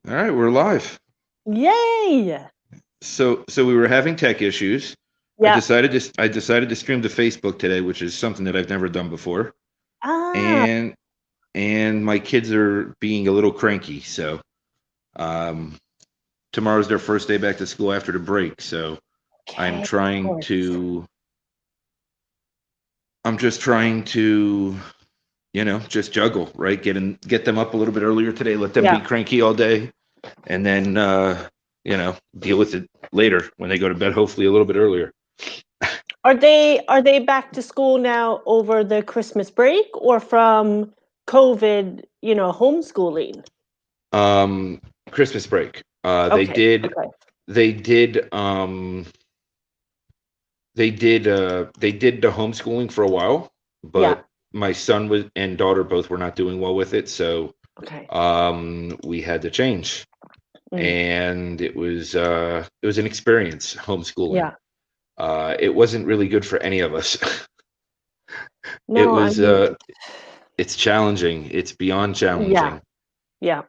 All right, we're live. Yay! So we were having tech issues. I Yeah. decided to I decided to stream to Facebook today, which is something that I've never done before. Ah, And and my kids are being a little cranky, so um tomorrow's their first day back to school after the break. So I'm okay, of trying course. to I'm just trying to, just juggle, right? Get them up a little bit earlier today, let them be Yeah. cranky all day, and then deal with it later when they go to bed, hopefully a little bit earlier. Are they back to school now over the Christmas break or from COVID, homeschooling? Um, Christmas break. Okay. Okay. They did they did the homeschooling for a while, Yeah. but my son was and daughter both were not doing well with it, so Okay. we had to change. Mm. And it was an experience homeschooling. Yeah. It wasn't really good for any of us. It No, I was mean, it's challenging. It's beyond yeah. challenging. Yeah.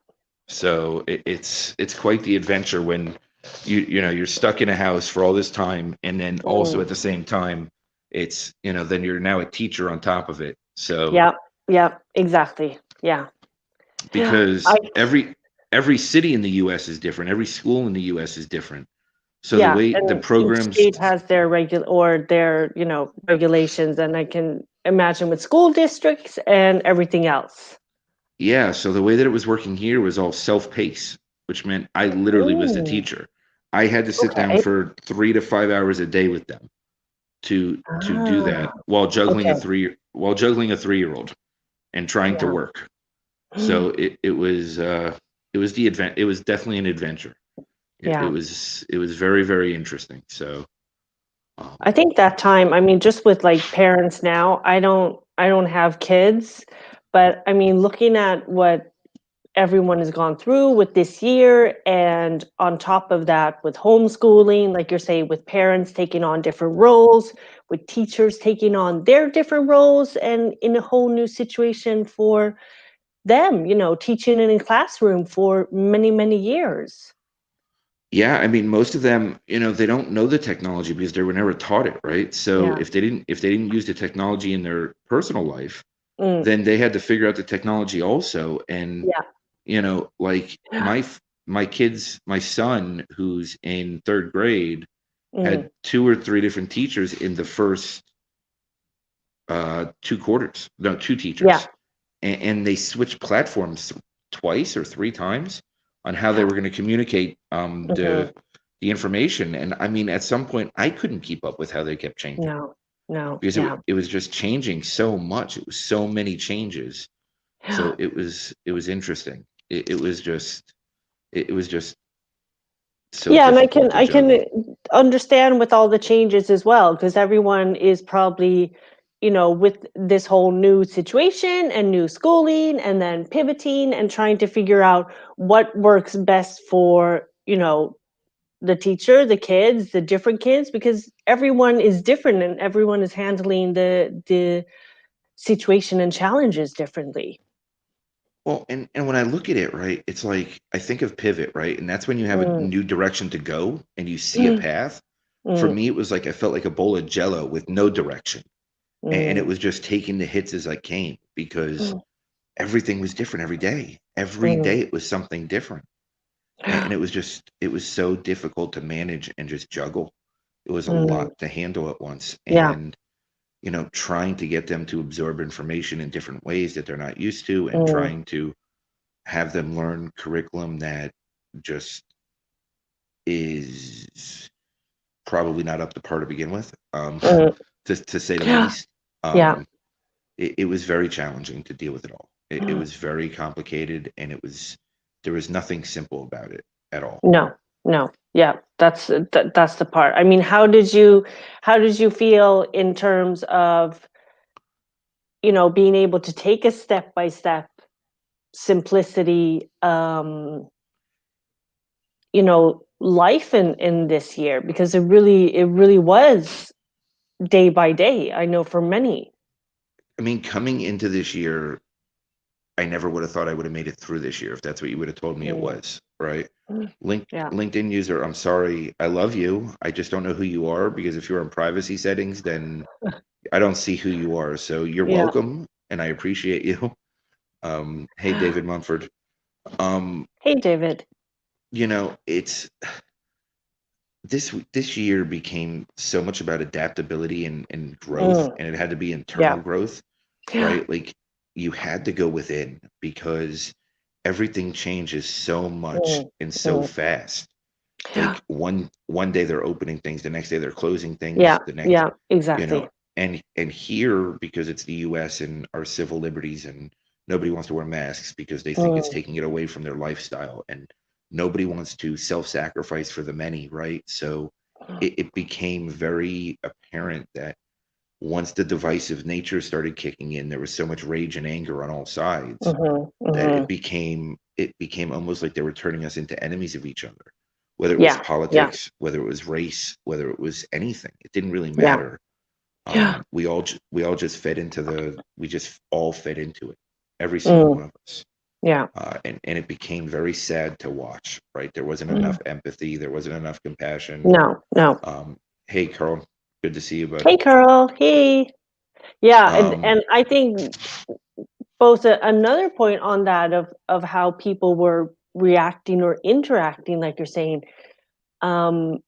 So it's quite the adventure when you're stuck in a house for all this time, and then also Mm. at the same time, then you're now a teacher on top of it. So Yeah. Yeah. Exactly. Yeah. because I every city in the U.S. is different, every school in the U.S. is different. So the Yeah, way the and each programs, state has their regulations, and I can imagine with school districts and everything else. yeah. So the way that it was working here was all self-paced, which meant I literally was the Mm, teacher. I had to sit down okay. for 3 to 5 hours a day with them to do Ah, that while juggling okay. a 3-year-old and trying to Yeah. work. So it was it was definitely an adventure. Yeah. It was very, very interesting. So I um, think that time, I mean, just with like parents now, I don't have kids, but I mean, looking at what everyone has gone through with this year, and on top of that with homeschooling, like you're saying, with parents taking on different roles, with teachers taking on their different roles, and in a whole new situation for them, teaching in a classroom for many, many years. yeah, I mean, most of them, they don't know the technology because they were never taught it, right? So Yeah. if they didn't use the technology in their personal life, Mm, then they had to figure out the technology also. And yeah. like my kids, my son who's in third grade Mm, had two or three different teachers in the first two quarters. No, two yeah. teachers, and they switched platforms twice or three times on how they were going to communicate Mhm. the information. And I mean, at some point, I couldn't keep up with how they kept changing No. No. because Yeah. it was just changing so much. It was so many changes. So it was interesting. It was just it was just so Yeah, and I difficult can to I can juggle. understand with all the changes as well, because everyone is probably, with this whole new situation and new schooling, and then pivoting and trying to figure out what works best for, the teacher, the kids, the different kids, because everyone is different and everyone is handling the situation and challenges differently. Well, and when I look at it, right, it's like I think of pivot, right? And that's when you have a Mm, new direction to go and you see a mm, path. For mm, me, it was like I felt like a bowl of jello with no direction. And it mm, was just taking the hits as I came because mm, everything was different every day. Every mm. day it was something different. And it was so difficult to manage and just juggle. It was a Mm, lot to handle at once. yeah. And trying to get them to absorb information in different ways that they're not used to, and Mm, trying to have them learn curriculum that just is probably not up to par to begin with, mm. to say the Yeah. least. Yeah. It was very challenging to deal with it all. It was very complicated, and there was nothing simple about it at all. No, no. Yeah, that's the part. I mean, how did you feel in terms of, being able to take a step by step simplicity, life in this year, because it really was day by day. I know for many. I mean, coming into this year, I never would have thought I would have made it through this year if that's what you would have told me it Mm, was, right? mm, yeah. LinkedIn user, I'm sorry, I love you. I just don't know who you are, because if you're in privacy settings, then I don't see who you are. So you're Yeah. welcome, and I appreciate you. Hey, David Mumford. Um, Hey, David. it's this year became so much about adaptability and growth, Mm, and it had to be internal yeah. growth, Yeah. right? Like, you had to go within, because everything changes so much Mm, and so mm, fast. yeah. Like, one day they're opening things, the next day they're closing things, Yeah. the next, Yeah. Exactly. and here, because it's the US and our civil liberties, and nobody wants to wear masks because they think it's Mm, taking it away from their lifestyle, and nobody wants to self-sacrifice for the many, right? So it became very apparent that once the divisive nature started kicking in, there was so much rage and anger on all sides mm-hmm, that mm-hmm. it became almost like they were turning us into enemies of each other. Whether it was Yeah. Yeah. politics, whether it was race, whether it was anything, it didn't really Yeah. matter. Yeah. We all just fed into we just all fed into it, every single Mm, one of us. yeah. And it became very sad to watch, right? There wasn't enough Mm, empathy, there wasn't enough compassion. no. No. Hey, Carl, good to see you, bud. Hey, Carl. Hey. Yeah. And Um, and I think both another point on that of how people were reacting or interacting, like you're saying. Um,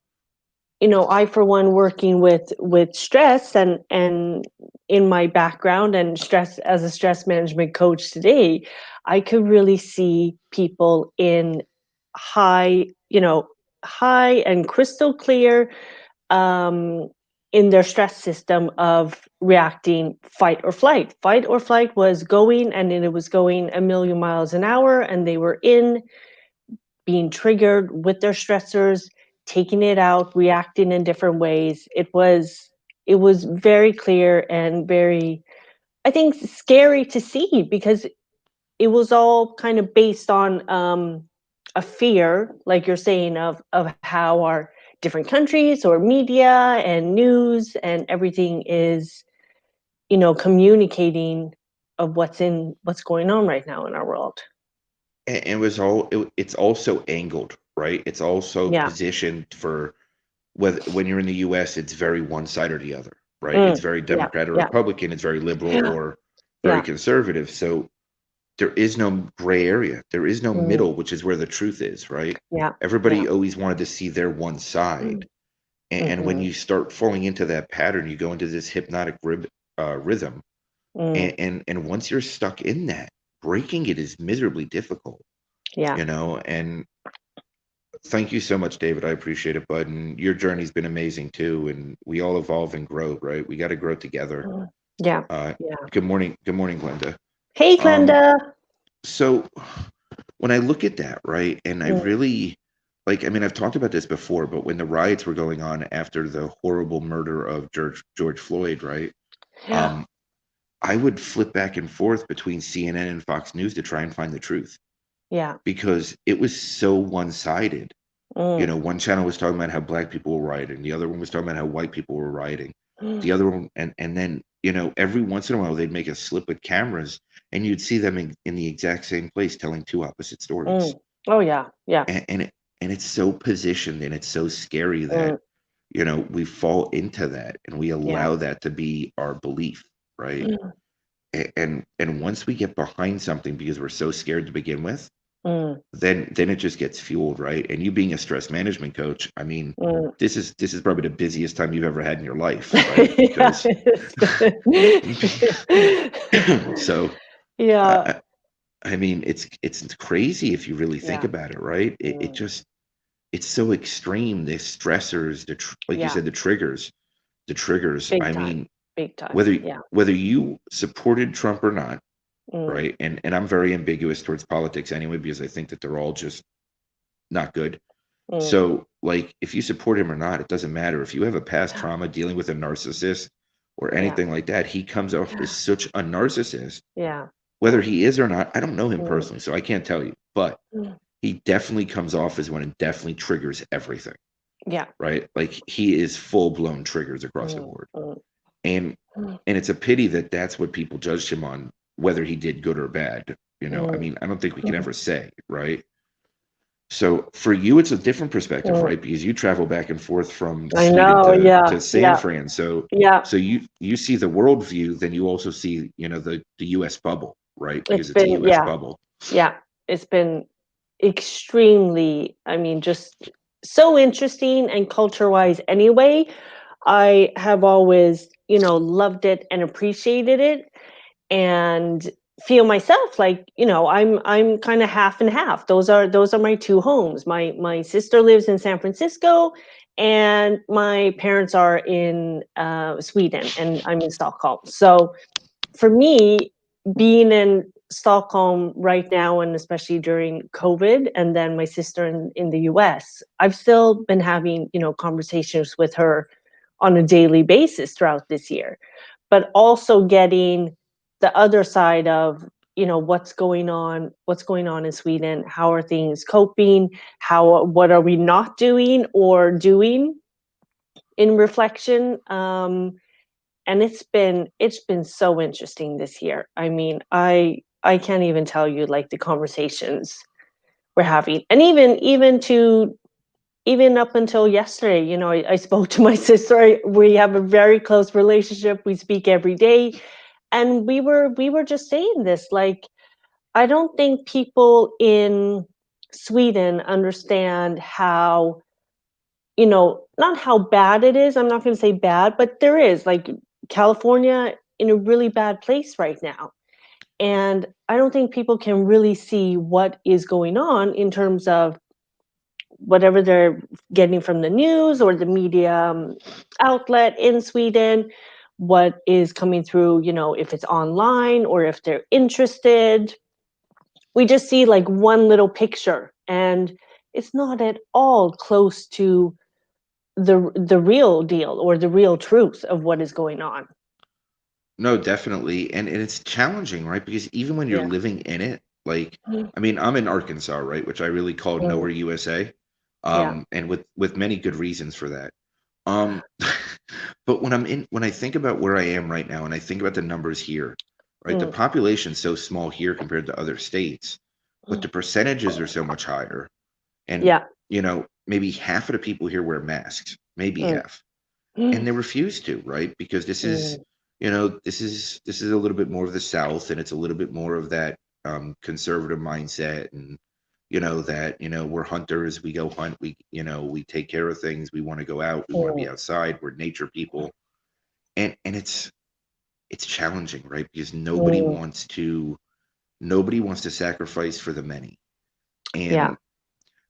I, for one, working with stress and in my background and stress as a stress management coach today, I could really see people in high, high and crystal clear, um, in their stress system of reacting fight or flight. Fight or flight was going, and then it was going a million miles an hour, and they were in being triggered with their stressors, taking it out, reacting in different ways. It was very clear and very, I think, scary to see, because it was all kind of based on a fear, like you're saying, of how our different countries or media and news and everything is, communicating of what's going on right now in our world. and it's also angled, right? It's also Yeah. positioned for, whether when you're in the US, it's very one side or the other, right? It's Mm, very yeah. Democrat or Yeah. Republican, it's very liberal Yeah. or very Yeah. conservative. So there is no gray area. There is no Mm, middle, which is where the truth is, right? yeah. Yeah. Everybody always wanted to see their one Mm, side. And when mhm, you start falling into that pattern, you go into this hypnotic rhythm. mm, And once you're stuck in that, breaking it is miserably difficult, yeah. and thank you so much, David. I appreciate it, bud. And your journey's been amazing too. And we all evolve and grow, right? We got to grow together. Mm, yeah. Uh, Yeah. good morning. Good morning, Glenda. Hey, Um, Glenda. so when I look at that, right, and I Mm, really like, I mean, I've talked about this before, but when the riots were going on after the horrible murder of George Floyd, right, yeah. um, I would flip back and forth between CNN and Fox News to try and find the truth, Yeah. because it was so one-sided. Mm, One channel was talking about how black people were rioting, the other one was talking about how white people were rioting, mm, the other one, and then every once in a while they'd make a slip with cameras, and you'd see them in the exact same place telling two opposite stories, mm. Oh, yeah. Yeah. and it's so positioned, and it's so scary that Mm, we fall into that, and we yeah. allow that to be our belief, right? Mm, And once we get behind something because we're so scared to begin with, mm, then it just gets fueled, right? And you being a stress management coach, I mean, mm. this is probably the busiest time you've ever had in your life, right? Yeah. Because so Yeah. I, I mean, it's crazy if you really think Yeah. about it, right? It Mm, just it's so extreme. The stressors, like you yeah. said, the triggers. Big I time. mean, Big time. whether Yeah. whether you supported Trump or not, Mm, right? And I'm very ambiguous towards politics anyway, because I think that they're all just not good. mm. So, like, if you support him or not, it doesn't matter. If you have a past Yeah. trauma dealing with a narcissist or Yeah. anything like that, he comes off as such a narcissist. Yeah. Whether he is or not, I don't know him Mm, personally, so I can't tell you. But mm. he definitely comes off as one and definitely triggers everything, Yeah. right? Like, he is full blown triggers across the Mm, board. mm, And mm. and it's a pity that that's what people judged him on, whether he did good or bad. I mm, mean, I don't think we can mm, ever say, right? So for you, it's a different perspective, mm. right? Because you travel back and forth from I Sweden know, to yeah, San yeah, Fran. So yeah. you see the world view, then you also see, the US bubble, right? It's Because it's a been, US yeah, bubble. yeah. It's been extremely, I mean, just so interesting, and culture-wise anyway, I have always, loved it and appreciated it, and feel myself like, I'm kind of half and half. Those are my two homes. My sister lives in San Francisco, and my parents are in Sweden, and I'm in Stockholm. So for me, being in Stockholm right now, and especially during COVID, and then my sister in the US, I've still been having, conversations with her on a daily basis throughout this year, but also getting the other side of, what's going on in Sweden, how are things coping, what are we not doing or doing in reflection. And it's been so interesting this year. I mean, I can't even tell you, like, the conversations we're having, and even up until yesterday, I spoke to my sister. We have a very close relationship. We speak every day, and we were just saying this, like, I don't think people in Sweden understand how, not how bad it is. I'm not going to say bad, but there is, like, California in a really bad place right now. And I don't think people can really see what is going on in terms of whatever they're getting from the news or the media outlet in Sweden, what is coming through, if it's online or if they're interested. We just see like one little picture, and it's not at all close to the real deal or the real truth of what is going on. No, definitely. And it's challenging, right? Because even when you're Yeah. living in it, like, Mm, I mean, I'm in Arkansas, right? Which I really call mm, nowhere USA. yeah. And with many good reasons for that. Um, but when I think about where I am right now and I think about the numbers here, right? The Mm, population's so small here compared to other states, but mm, the percentages are so much higher. And, yeah. maybe half of the people here wear masks, maybe Mm, half, and mm, they refuse to, right? Because mm, this is a little bit more of the South, and it's a little bit more of that conservative mindset, and that we're hunters, we go hunt, we take care of things, we want to go out, we want to be mm, outside, we're nature people, and it's challenging, right? Because mm, nobody wants to sacrifice for the many, yeah.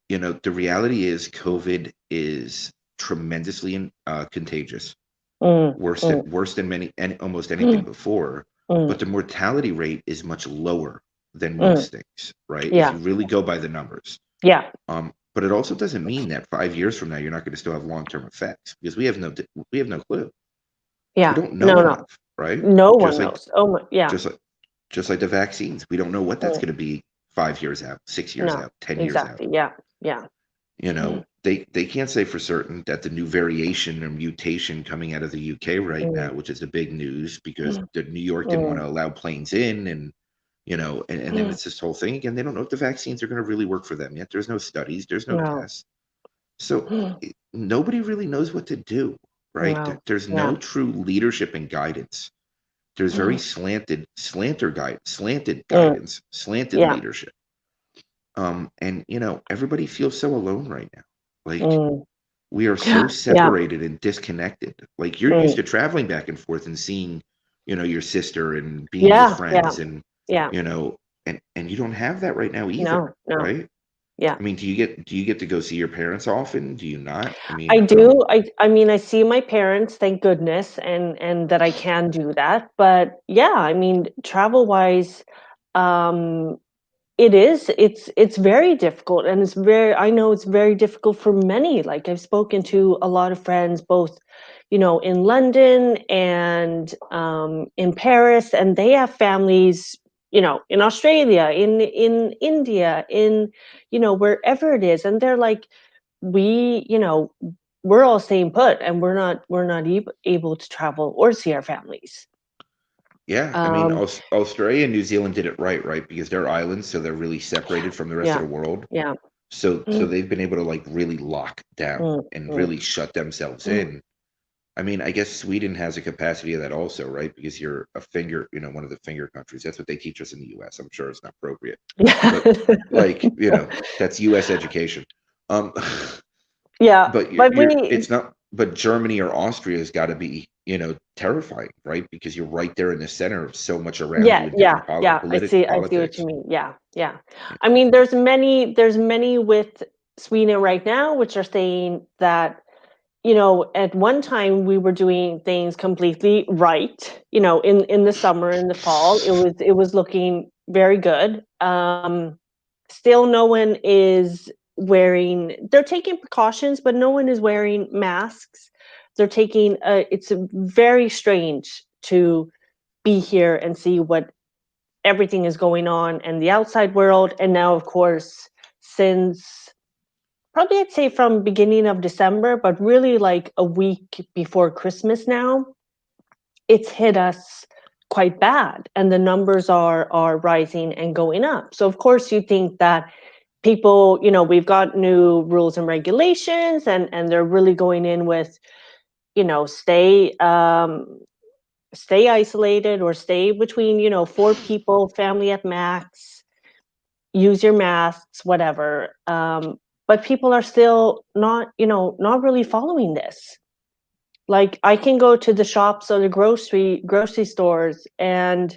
and the reality is COVID is tremendously contagious, Mm, mm, worse than many and almost anything mm, before, mm, but the mortality rate is much lower than mm, most things, right? If yeah. you really go by the numbers. Yeah. But it also doesn't mean that 5 years from now you're not going to still have long-term effects, because we have no clue. We Yeah. don't know No, no. enough, right? No one Just like knows. Oh my, yeah. just like just like the vaccines, we don't know what that's Mm, going to be 5 years out, 6 years no. out, 10 years out. Exactly. Yeah. Yeah. Mm, They can't say for certain that the new variation or mutation coming out of the UK right mm, now, which is the big news because mm, the New York didn't want mm, to allow planes in, and then mm. it's this whole thing again. They don't know if the vaccines are going to really work for them yet. There's no studies, there's no No. tests. So Mm, nobody really knows what to do, right? no. There's Yeah. no true leadership and guidance. There's very Mm, slanted mm, guidance, slanted yeah. leadership. And everybody feels so alone right now. Like, Mm. we are so Yeah. separated and disconnected. Like, you're used Mm. to traveling back and forth and seeing, your sister and being with Yeah. Yeah. friends, and Yeah. you know, and you don't have that right now either, No. No. right? Yeah. I mean, do you get to go see your parents often? Do you not? I I mean, do. I mean, I see my parents, thank goodness, and that I can do that. But yeah, I mean, travel-wise, um, it's very difficult, and I know it's very difficult for many. Like, I've spoken to a lot of friends, both, in London and in Paris, and they have families, in Australia, in India, in, wherever it is, and they're like, we, we're all staying put, and we're not able to travel or see our families. Yeah, I mean, Um, Australia and New Zealand did it right, because they're islands, so they're really separated from the rest of yeah, the world. yeah. So Mm, they've been able to like really lock down mm, and mm, really shut themselves mm. in. I mean, I guess Sweden has a capacity of that also, right? Because you're a finger, one of the finger countries. That's what they teach us in the US. I'm sure it's not appropriate, Yeah. but like, that's US education. Um, Yeah, but but we it's not, but Germany or Austria has got to be, terrifying, right? Because you're right there in the center of so much around yeah, you in yeah, different yeah, I see what you politics. mean. Yeah, yeah. I mean, there's many with Sweden right now which are saying that, at one time we were doing things completely right, in the summer, in the fall, it was looking very good. Still no one is they're taking precautions, but no one is wearing masks. It's very strange to be here and see what everything is going on in the outside world. And now, of course, since probably I'd say from beginning of December, but really like a week before Christmas now, it's hit us quite bad, and the numbers are rising and going up. So of course you think that people, we've got new rules and regulations, and they're really going in with, stay isolated, or stay between, four people, family at max, use your masks, whatever. But people are still not really following this. Like, I can go to the shops or the grocery stores, and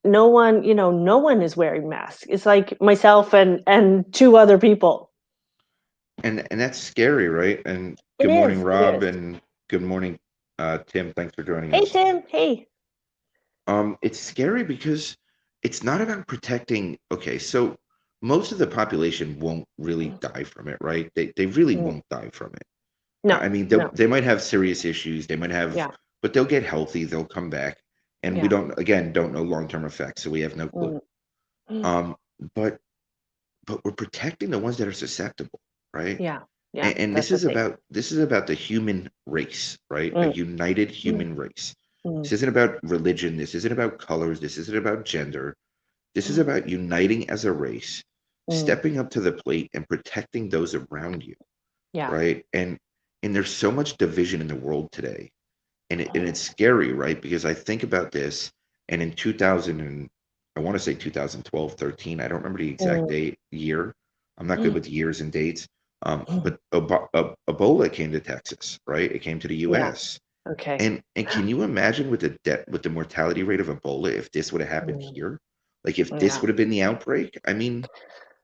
no one is wearing masks. It's like myself and two other people. And that's scary, right? And It good morning, is. It Rob, is. and good morning, Tim. Thanks for joining Hey, us. Tim. Hey. It's scary because it's not about protecting. Okay, so most of the population won't really die from it, right? They really Mm, won't die from it. no. I mean, No. they might have serious issues. They might have, Yeah. but they'll get healthy. They'll come back, and we Yeah. don't know long term effects, so we have no clue. Mm, mm, Um, but we're protecting the ones that are susceptible, right? yeah. Yeah. And That's the thing. this is about the human race, right? A Mm, united mm, human race. mm, This isn't about religion. This isn't about colors. This isn't about gender. This is mm, about uniting as a race, mm. stepping up to the plate and protecting those around you, Yeah. right? And there's so much division in the world today, and it's scary, right? Because I think about this, and in 2000 and I want to say 2012, 13. I don't remember the exact Mm, date year. I'm not good mm, with years and dates. mm. But Ebola came to Texas, right? It came to the Yeah. U.S. Okay. And can you imagine with the mortality rate of Ebola if this would have happened Mm, here? Like if this yeah. would have been the outbreak, I mean,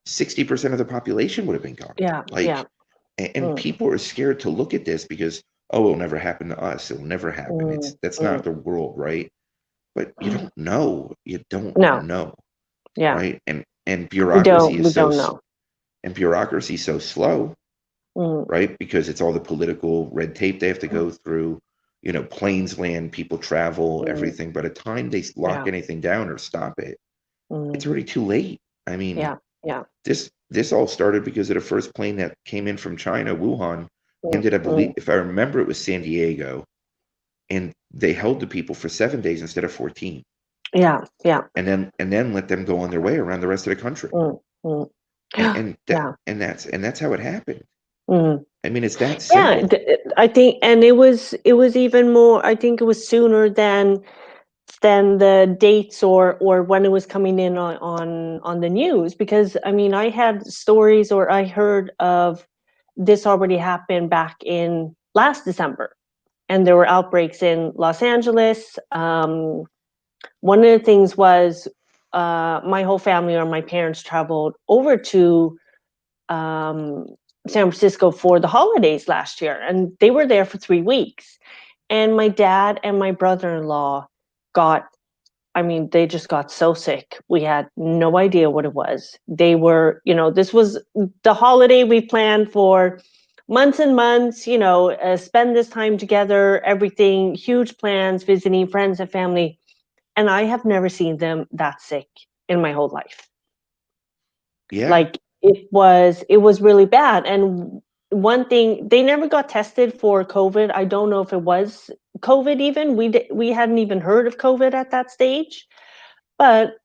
60% of the population would have been gone. Yeah. Yeah. Like, and Mm, people are scared to look at this because, oh, it'll never happen to us. It'll never happen. mm, That's not mm. the world, right? But you don't know. You don't No. know, Yeah. right? And We bureaucracy don't. is We don't know. and bureaucracy is so slow, Mm, right? Because it's all the political red tape they have to mm, go through. Planes land, people travel, mm. everything. By the time they lock Yeah. anything down or stop it, Mm, it's already too late. I mean, yeah. Yeah. this all started because of the first plane that came in from China, Wuhan, Mm, landed, I believe, mm. if I remember, it was San Diego, and they held the people for 7 days instead of 14, Yeah. Yeah. and then let them go on their way around the rest of the country. Mm, mm. And that Yeah. and that's how it happened. Mm. I mean, it's that Yeah, simple. I think, and it was even more. I think it was sooner than the dates, or when it was coming in on the news, because I mean, I had stories, or I heard of this already happened back in last December, and there were outbreaks in Los Angeles. One of the things was, my whole family, or my parents, traveled over to um, San Francisco for the holidays last year, and they were there for 3 weeks. And my dad and my brother-in-law got, I mean, they just got so sick. We had no idea what it was. They were, this was the holiday we planned for months and months, spend this time together, everything, huge plans, visiting friends and family. And I have never seen them that sick in my whole life. Yeah. Like, it was really bad. And one thing, they never got tested for COVID. I don't know if it was COVID even. We hadn't even heard of COVID at that stage. But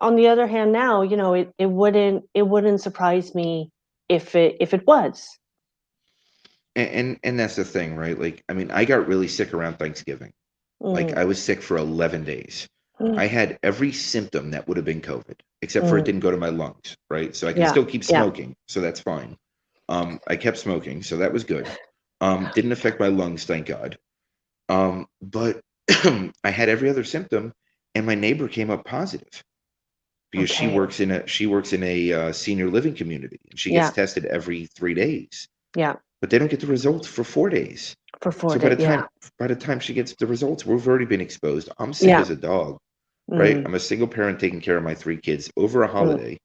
on the other hand, now, it wouldn't surprise me if it was. And that's the thing, right? Like, I mean, I got really sick around Thanksgiving. Like, Mm, I was sick for 11 days. mm, I had every symptom that would have been COVID, except for it mm. didn't go to my lungs, right? So I can Yeah, still keep yeah. smoking, so that's fine. I kept smoking, so that was good. Didn't affect my lungs, thank God. But I had every other symptom, and my neighbor came up positive because she Okay. works in a senior living community, and she gets Yeah, tested every 3 days, yeah. but they don't get the results for 4 days. For So 4 days. Yeah, by the time she gets the results, we've already been exposed. I'm sick yeah. as a dog, right? Mm, I'm a single parent taking care of my 3 kids over a mm, holiday,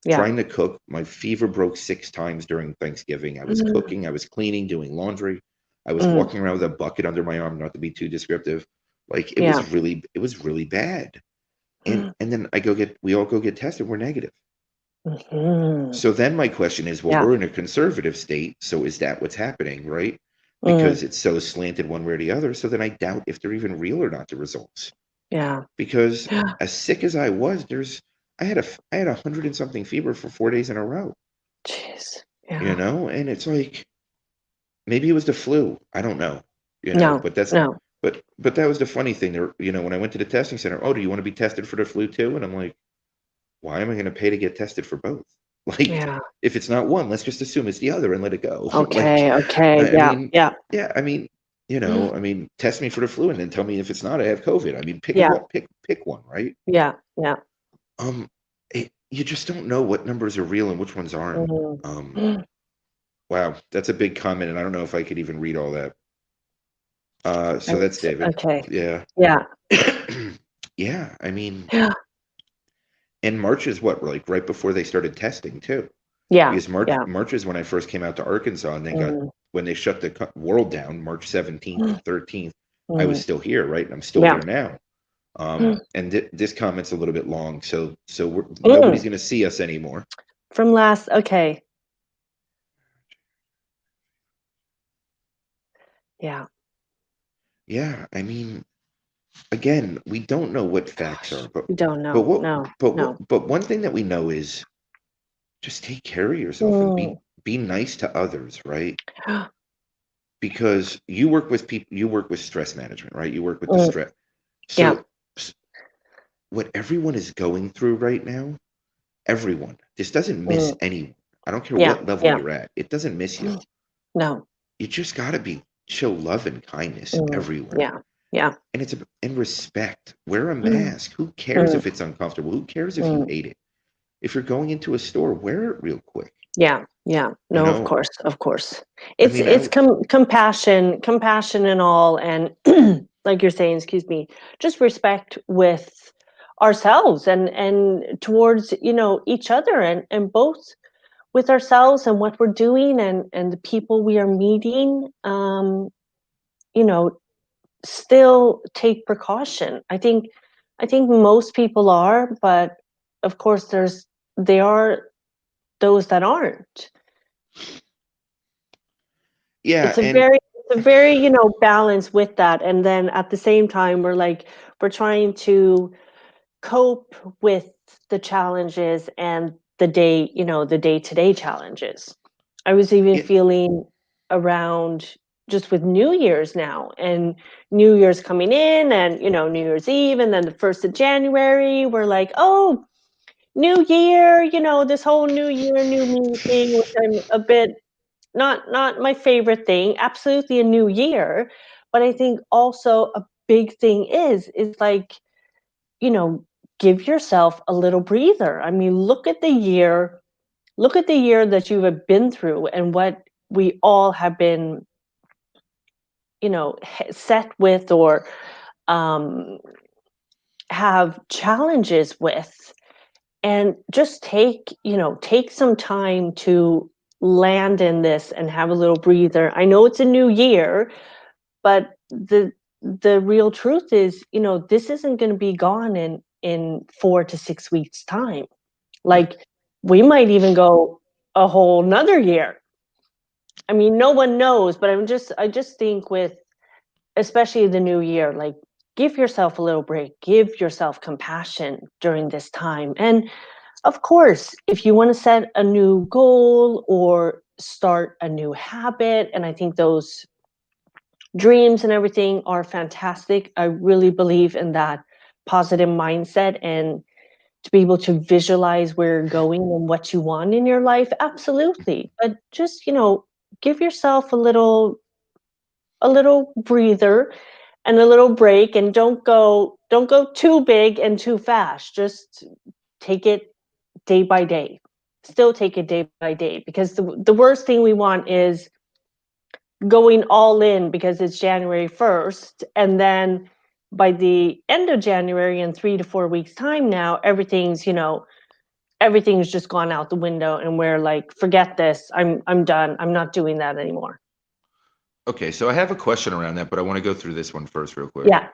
yeah. trying to cook. My fever broke 6 times during Thanksgiving. I was Mm, cooking, I was cleaning, doing laundry. I was mm, walking around with a bucket under my arm, not to be too descriptive. Like yeah. it was really bad. And Mm, and then we all go get tested, we're negative. mhm. So then my question is, well, Yeah. we're in a conservative state, so is that what's happening, right? Mm, Because it's so slanted one way or the other. So then I doubt if they're even real or not, the results. yeah. Because Yeah. as sick as I was, I had 100 and something fever for 4 days in a row, Jeez. Yeah. and it's like maybe it was the flu. I don't know, No, but that's no. but that was the funny thing there, when I went to the testing center, oh, do you want to be tested for the flu too? And I'm like, why am I going to pay to get tested for both? Like, Yeah. if it's not one, let's just assume it's the other and let it go. Like, Okay, okay. I Yeah, mean, yeah. yeah, I mean, test me for the flu and then tell me if it's not, I have COVID. I mean, Yeah, pick one, right? yeah, yeah. Um, you just don't know what numbers are real and which ones aren't. Mhm. Um, wow, that's a big comment, and I don't know if I could even read all that. So that's That's David. okay. Yeah. Yeah. Yeah, I mean, Yeah. and March is what, like right before they started testing too. Yeah, Because March yeah. March is when I first came out to Arkansas, and then got Mhm, when they shut the world down, March 17th mm, and 13th. I was mm. still here, right? And I'm still Yeah. here now. Mm, And this comment's a little bit long, so nobody's mm. going to see us anymore. From last okay. Yeah. Yeah, I mean, again, we don't know what facts Gosh, are, but we don't but know. what No, but what no. but one thing that we know is just take care of yourself and Mm. be nice to others, right? Because you work with stress management, right? You work with the Mm, stress. yeah. So what everyone is going through right now, everyone, this doesn't miss Mm, anyone. I don't care yeah, what level yeah. you're at. It doesn't miss you. Mm, no. You just got to show love and kindness Mm, everywhere. yeah, yeah. And and respect. Wear a Mm, mask. Who cares mm, if it's uncomfortable? Who cares if you mm. hate it? If you're going into a store, wear it real quick. Yeah, yeah. You No, of know, course, of course. I It's mean, it's compassion and all, and like you're saying, excuse me, just respect with ourselves and towards, each other, and both with ourselves and what we're doing, and the people we are meeting. You know, still take precaution. I think most people are, but of course there are those that aren't. yeah, It's a and very, balance with that, and then at the same time, we're trying to cope with the challenges and the day-to-day challenges. I was even yeah, feeling around just with New Year's now, and New Year's coming in, and, New Year's Eve, and then the 1st of January, we're like, "Oh, new year, this whole new year, new me thing," which I'm a bit not my favorite thing. Absolutely a new year, but I think also a big thing is like, you know, give yourself a little breather. I mean, look at the year that you have been through and what we all have been, set with, or um, have challenges with, and just take some time to land in this and have a little breather. I know it's a new year, but the real truth is, this isn't going to be gone in 4 to 6 weeks time. no, Like, we might even go a whole nother year. I mean, no one knows, but I just think with especially the new year, like give yourself a little break, give yourself compassion during this time. And of course, if you want to set a new goal or start a new habit, and I think those dreams and everything are fantastic. I really believe in that positive mindset and to be able to visualize where you're going and what you want in your life. Absolutely. But just, give yourself a little breather and a little break, and don't go too big and too fast. Just take it day by day. Still take it day by day, because the worst thing we want is going all in because it's January 1st, and then by the end of January, in 3 to 4 weeks time, now everything's just gone out the window, and we're like, forget this, I'm done, I'm not doing that anymore. Okay, so I have a question around that, but I want to go through this one first real quick. Yeah.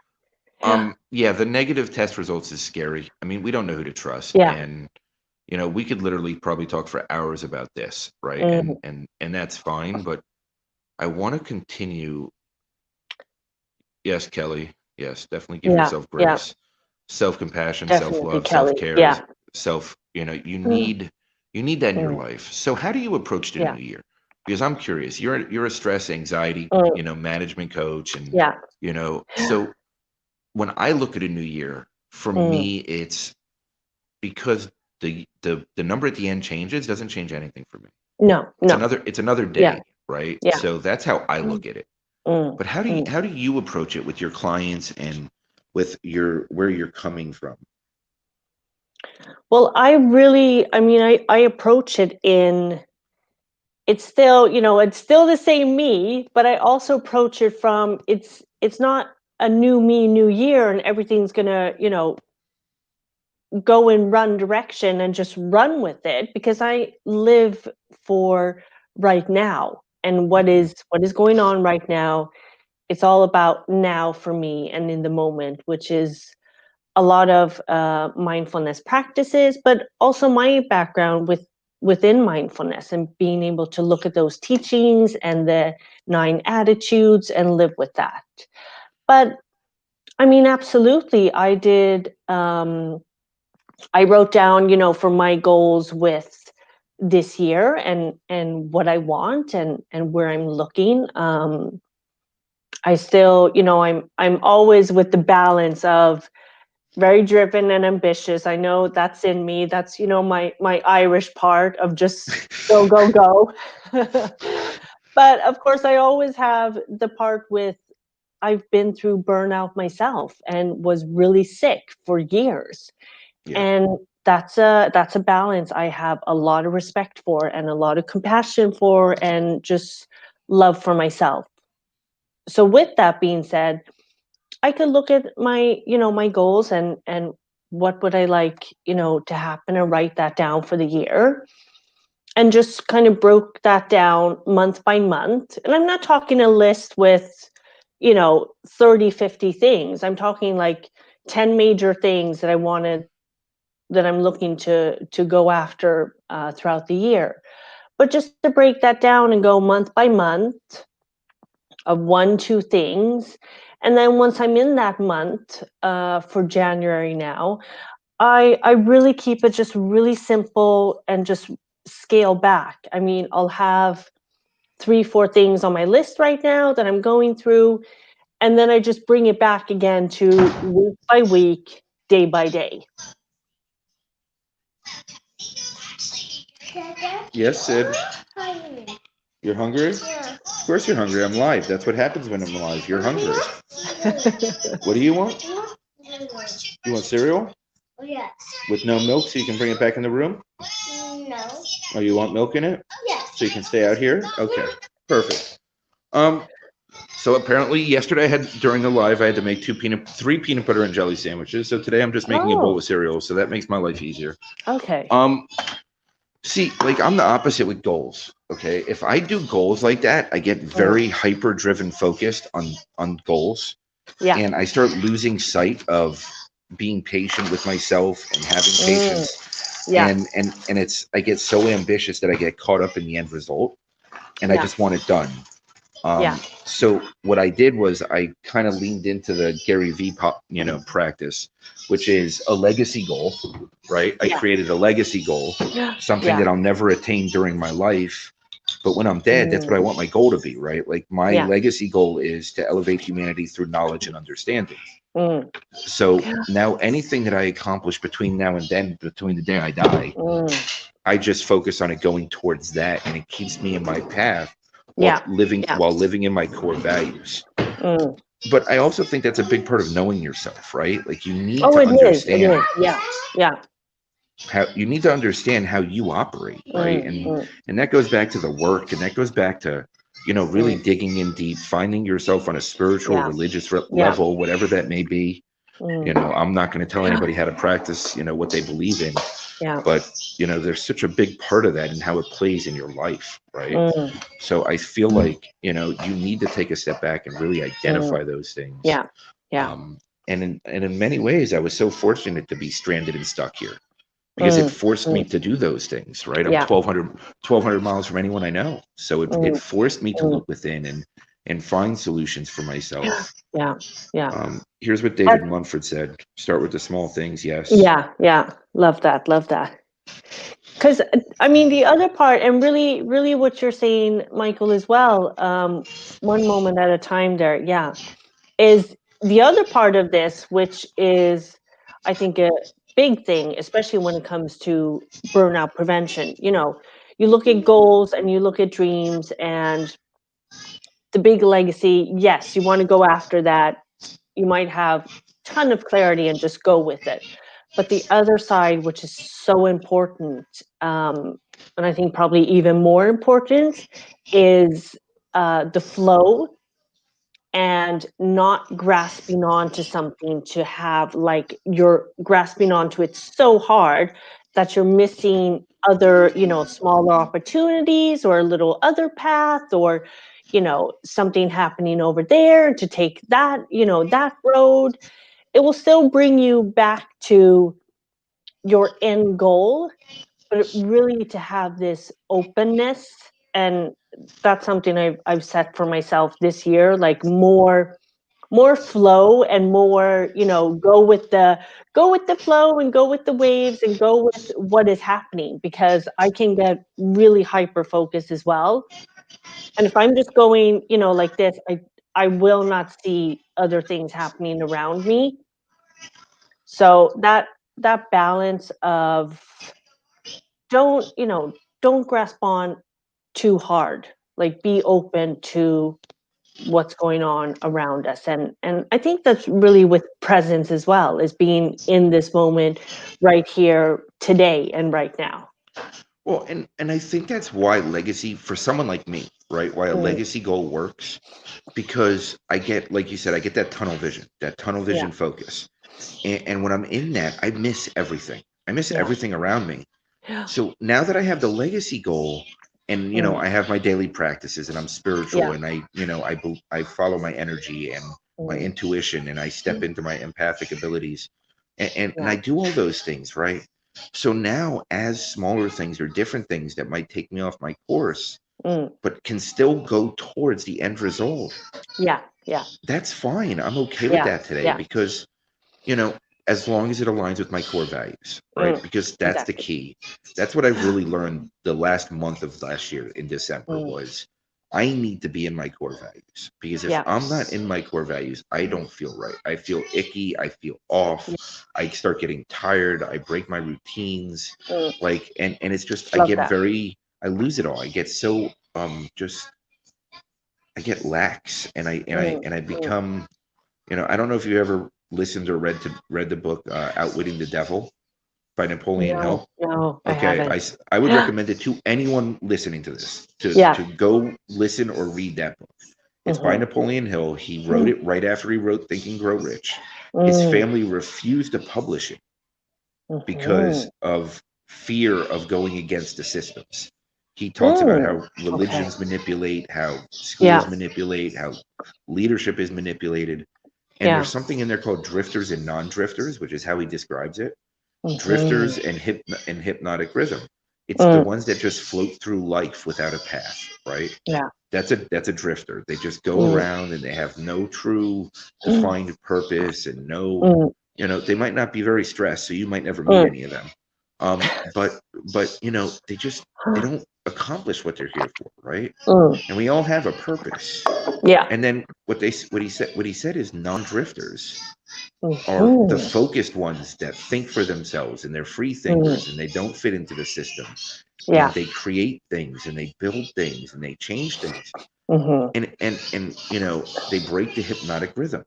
Yeah, the negative test results is scary. I mean, we don't know who to trust. Yeah. And we could literally probably talk for hours about this, right? Mhm. And that's fine, but I want to continue. Yes, Kelly. Yes, definitely give Yeah. yourself Yeah. grace, self-compassion, Definitely, self-love, Kelly. self-care, Yeah. you Mm. need that in your Mm. life. So how do you approach the Yeah. new year? Because I'm curious. You're a stress anxiety, management coach, and Yeah. so when I look at a new year, for me, it's because the number at the end changes, doesn't change anything for me. No. It's another day, Yeah. right? Yeah. So that's how I look at it. Mm. But how do you approach it with your clients and with where you're coming from? Well, I approach it in, it's still the same me, but I also approach it from, it's not a new me, new year, and everything's gonna, go in run direction and just run with it, because I live for right now, and what is going on right now. It's all about now for me and in the moment, which is a lot of mindfulness practices, but also my background within mindfulness, and being able to look at those teachings and the 9 attitudes and live with that. But absolutely, I did. I wrote down, for my goals with this year, and what I want, and where I'm looking. I still, I'm always with the balance of very driven and ambitious. I know that's in me. That's, my Irish part of just go, go, go. But of course, I always have the part with, I've been through burnout myself and was really sick for years. Yeah. And that's a balance I have a lot of respect for, and a lot of compassion for, and just love for myself. So with that being said, I could look at my goals, and what would I like, to happen, and write that down for the year, and just kind of broke that down month by month. And I'm not talking a list with, 30, 50 things. I'm talking like 10 major things that I'm looking to go after throughout the year. But just to break that down and go month by month of 1, 2 things. And then once I'm in that month, for January now, I really keep it just really simple and just scale back. I'll have 3, 4 things on my list right now that I'm going through, and then I just bring it back again to week by week, day by day. Yes, Sid. You're hungry? Yeah. Of course you're hungry. I'm live. That's what happens when I'm live. You're hungry. What do you want? You want cereal? Oh, yes. With no milk so you can bring it back in the room? No. Oh, you want milk in it? Yes. So you can stay out here? Okay, perfect. So apparently yesterday during the live, I had to make 3 peanut butter and jelly sandwiches. So today I'm just making a bowl of cereal. So that makes my life easier. Okay. See, like I'm the opposite with goals. Okay. If I do goals like that, I get very hyper driven focused on goals. Yeah. And I start losing sight of being patient with myself and having patience. Yeah. And I get so ambitious that I get caught up in the end result, and I just want it done. Yeah. So what I did was I kind of leaned into the Gary V practice, which is a legacy goal, right? I Yeah. created a legacy goal, something Yeah. that I'll never attain during my life, but when I'm dead, that's what I want my goal to be, right? Like my Yeah. legacy goal is to elevate humanity through knowledge and understanding. Mm. So now anything that I accomplish between now and then, between the day I die, I just focus on it going towards that, and it keeps me in my path while living in my core values. But I also think that's a big part of knowing yourself, right? Like you need to It understand is. Yeah. Yeah. how you need to understand how you operate, right? And that goes back to the work, and that goes back to really digging in deep, finding yourself on a spiritual, religious level, whatever that may be. I'm not going to tell anybody how to practice, what they believe in. Yeah. But there's such a big part of that and how it plays in your life, right? So I feel like you need to take a step back and really identify those things. Yeah. And in many ways, I was so fortunate to be stranded and stuck here because it forced me to do those things, right? I'm 1,200 miles from anyone I know, so it forced me to look within and find solutions for myself. Yeah. Here's what David Mumford said: start with the small things. Yes. Yeah. Love that. Because I mean, the other part, and really what you're saying, Michael, as well, one moment at a time there, is the other part of this, which is, I think, a big thing, especially when it comes to burnout prevention. You look at goals and you look at dreams and the big legacy. Yes, you want to go after that. You might have a ton of clarity and just go with it. But the other side, which is so important, and I think probably even more important, is the flow and not grasping onto something to have, like, you're grasping onto it so hard that you're missing other, smaller opportunities or a little other path or, something happening over there to take that, that road. It will still bring you back to your end goal, but really to have this openness. And that's something I've set for myself this year, like more flow and more, go with the flow and go with the waves and go with what is happening, because I can get really hyper focused as well. And if I'm just going, like this, I will not see other things happening around me. So that balance of don't grasp on too hard, like be open to what's going on around us. And I think that's really with presence as well, is being in this moment right here today and right now. Well, and I think that's why legacy, for someone like me, right? Why a legacy goal works, because I get, like you said, I get that tunnel vision focus. And when I'm in that, I miss everything. I miss everything around me. So now that I have the legacy goal, and I have my daily practices, and I'm spiritual, and I follow my energy and my intuition, and I step into my empathic abilities, and I do all those things, right? So now, as smaller things or different things that might take me off my course, but can still go towards the end result, Yeah. that's fine. I'm okay with that today because, you know, as long as it aligns with my core values, right? Because that's the key. That's what I really learned the last month of last year in December was I need to be in my core values, because if I'm not in my core values, I don't feel right. I feel icky. I feel off. I start getting tired. I break my routines. Like, and it's just, I lose it all. I get so, just, I get lax, and I become, I don't know if you ever listened or read the book Outwitting the Devil by Napoleon Hill. No, I Okay, haven't. I would recommend it to anyone listening to this to go listen or read that book. It's by Napoleon Hill. He wrote it right after he wrote Think and Grow Rich. His family refused to publish it because of fear of going against the systems. He talks about how religions manipulate, how schools manipulate, how leadership is manipulated. And there's something in there called drifters and non-drifters, which is how he describes it. Drifters and hypnotic rhythm. It's the ones that just float through life without a path, right? that's a drifter. They just go Mm, around and they have no true mm, defined purpose and no, mm, they might not be very stressed, so you might never meet mm, any of them. But they don't accomplish what they're here for, right? mm. And we all have a purpose. Yeah. And then what he said is non-drifters are the Mhm, focused ones that think for themselves and they're free mm. thinkers and they don't fit into the system and Yeah. they create things and they build things and they change things Mhm, and they break the hypnotic rhythm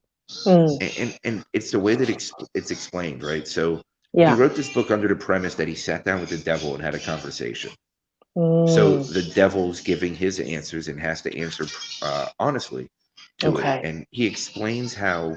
mm. and it's the way that it's explained, right? So he Yeah. wrote this book under the premise that he sat down with the devil and had a conversation. So Mm. the devil's giving his answers and has to answer honestly to it, Okay. and he explains how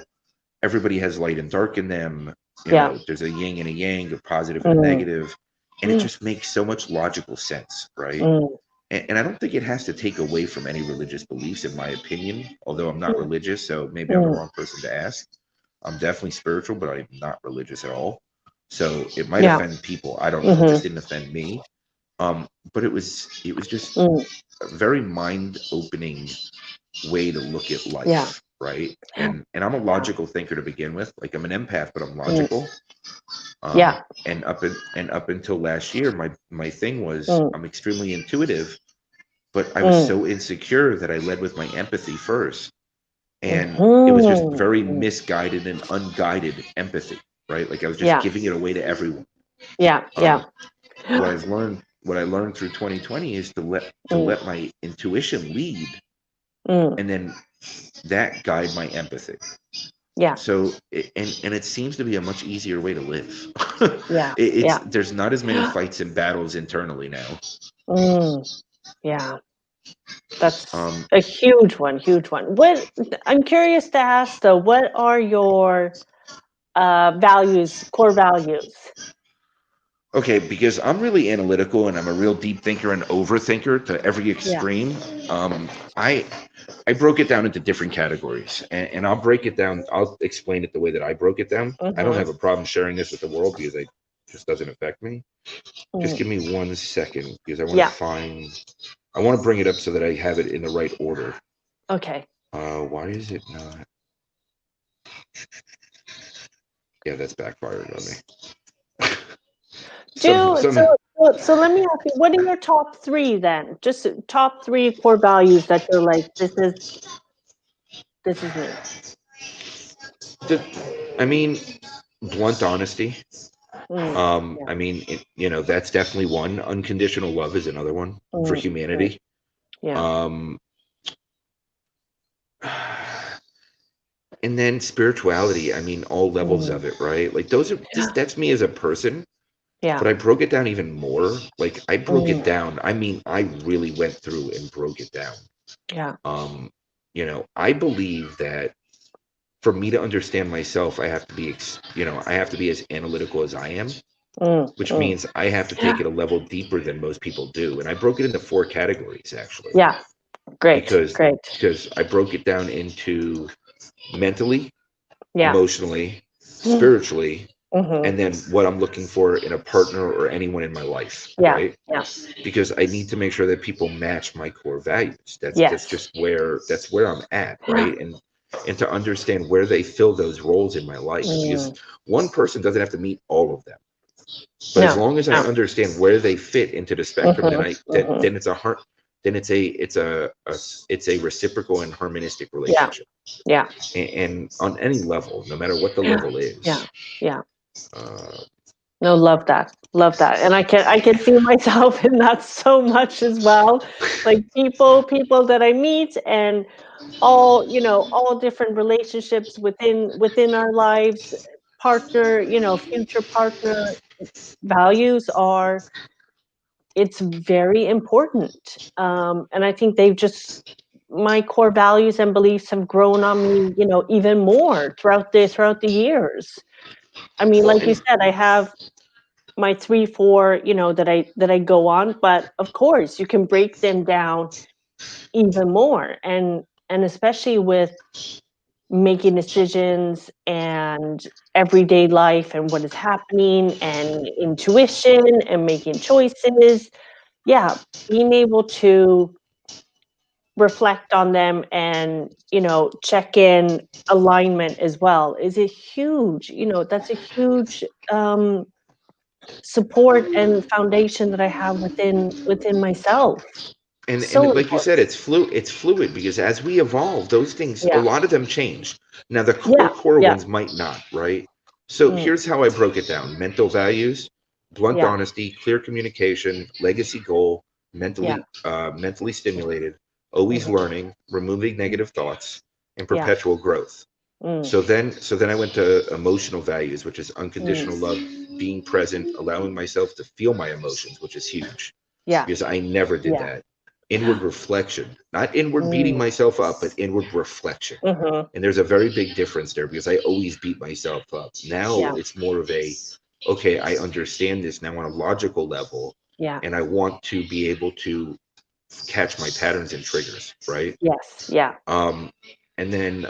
everybody has light and dark in them. Yeah. There's a yin and a yang, a positive and a Mm. negative, and it Mm. just makes so much logical sense, right? Mm. And I don't think it has to take away from any religious beliefs, in my opinion. Although I'm not Mm. religious, so maybe I'm the Mm. wrong person to ask. I'm definitely spiritual, but I'm not religious at all. So it might Yeah. offend people. I don't know. It just Mhm. didn't offend me. But it was just Mm. a very mind-opening way to look at Yeah. life, right? Yeah. And I'm a logical thinker to begin with. Like I'm an empath, but I'm Mm. logical. Yeah. And up until last year, my thing was Mm. I'm extremely intuitive, but I was Mm. so insecure that I led with my empathy first, and it was just Mhm. very Mm. misguided and unguided empathy, right? Like I was just Yeah. giving it away to everyone. Yeah. Yeah. Um, what I learned through 2020 is to Mm. let my intuition lead, Mm. and then that guide my empathy. Yeah. So and it seems to be a much easier way to live. Yeah. It's Yeah. there's not as many fights and battles internally now. Mm. Yeah. That's Um, a huge one. Huge one. What I'm curious to ask though, what are your values, core values? okay, because I'm really analytical and I'm a real deep thinker and overthinker to every Yeah. extreme. Um, I I broke it down into different categories, and I'll break it down. I'll explain it the way that I broke it down. I don't Mhm. have a problem sharing this with the world because it just doesn't affect me. Just Mm. give me 1 second because Yeah. I want to bring it up so that I have it in the right order. Okay. Why is it not? Yeah, that's backfired on me. some Do some so let me ask you, what are your top 3 then? Just top 3 core values that you're like, this is me. I mean, blunt honesty. Mm. Yeah. I mean, that's definitely one. Unconditional love is another one for Mm. Mm. humanity. Yeah. Um, and then spirituality. I mean, all levels Mm. of it, right? Like those are just that's me as a person. Yeah. But I broke it down even more. Like I broke it Mm. down. I mean, I really went through and broke it down. Yeah. Um, I believe that for me to understand myself, I have to be as analytical as I am, Mm. which Mm. means I have to take it a level deeper than most people do. And I broke it into 4 categories actually, Yeah. Great. because Great. I broke it down into mentally, Yeah. emotionally, Mm. spiritually, Mhm. and then what I'm looking for in a partner or anyone in my life, Yeah. right? Yeah. Because I need to make sure that people match my core values. That's Yes. just where I'm at, right? And to understand where they fill those roles in my life, because Mm. one person doesn't have to meet all of them. But as No. long as I No. understand where they fit into the spectrum, then Mhm. I Mhm. then it's a heart then it's a reciprocal and harmonistic Yeah. relationship. Yeah. And on any level, no matter what the level Yeah. is. Yeah. Uh, No, love that. Love that. And I can see myself in that so much as well. Like people that I meet and all different relationships within our lives, partner, future partner values are it's very important. And I think my core values and beliefs have grown on me, even more throughout the years. I mean, well, like you and said, I have my 3, 4, that I go on, but of course you can break them down even more, and especially with making decisions and everyday life and what is happening and intuition and making choices. Yeah, being able to reflect on them and, check in alignment as well is a huge, that's a huge support and foundation that I have within myself. So And like you said, important. it's fluid because as we evolve, those things, a Yeah. lot of them change. Now the core Yeah. core Yeah. ones might not, right? So Mm, here's how I broke it down: mental values, blunt yeah. honesty, clear communication, legacy goal, Yeah. mentally stimulated, always Mhm. learning, removing negative thoughts, and Yeah. perpetual growth. Mm, So then I went to emotional values, which is mm. unconditional love, being present, allowing myself to feel my emotions, which is huge Yeah. because I never did Yeah. that. Inward reflection, not inward beating Mm. myself up, but inward reflection. Mhm. And there's a very big difference there because I always beat myself up. Now Yeah. it's more of a, okay, I understand this now on a logical level, Yeah. and I want to be able to catch my patterns and triggers, right? Yes. Yeah. Um, and then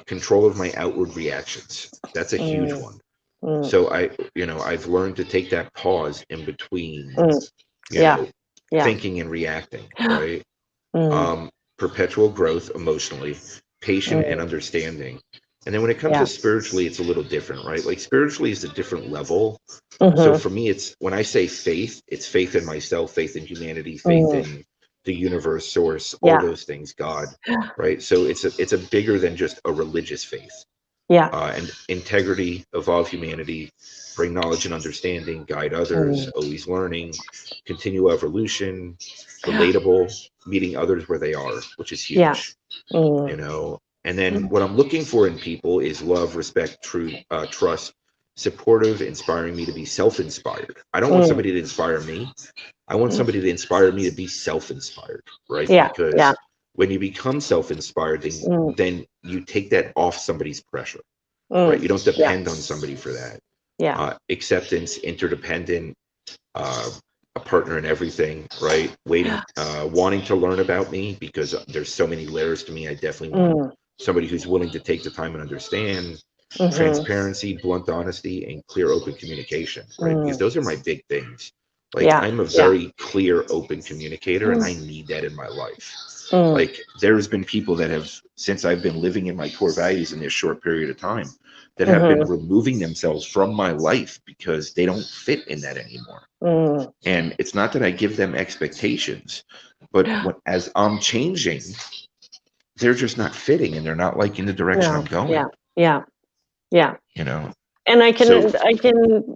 control of my outward reactions. That's a huge Mm, one. mm, So I've learned to take that pause in between, mm. you Yeah. know, Yeah. thinking and reacting, right? Mm, um, Perpetual growth emotionally, patient and mm. understanding. And then when it comes to Yeah. spiritually, it's a little different, right? Like spiritually is a different level. So Mhm. for me, it's when I say faith, it's faith in myself, faith in humanity, faith Mm. in the universe, source, all Yeah. those things, God, right? So it's a bigger than just a religious faith. Yeah. And integrity, evolve humanity, bring knowledge and understanding, guide others, Mm. always learning, continue evolution, relatable, meeting others where they are, which is Yeah. huge, Mm. you know. And then Mm. what I'm looking for in people is love, respect, truth, trust, supportive, inspiring me to be self-inspired. I don't want Mm. somebody to inspire me. I want Mm. somebody to inspire me to be self-inspired, right? Yeah. Yeah. Because when you become self-inspired, Mm. then you take that off somebody's pressure, right? Mm. You don't Yeah. depend on somebody for that. Yeah. Acceptance, interdependent, uh, a partner in everything, right? Waiting, wanting to learn about me because there's so many layers to me. I definitely want Mm. somebody who's willing to take the time and understand. Mhm. Transparency, blunt honesty, and clear, open communication, right? Because Mm. those are my big things. Like Yeah. I'm a Yeah. very clear, open communicator, and Mm. I need that in my life. Mm. Like there's been people that have, since I've been living in my core values in this short period of time, that have been Mhm. removing themselves from my life because they don't fit in that anymore. Mm. And it's not that I give them expectations, but as I'm changing, they're just not fitting and they're not liking the direction I'm No. Yeah. going, Yeah. Yeah. you know? And So I can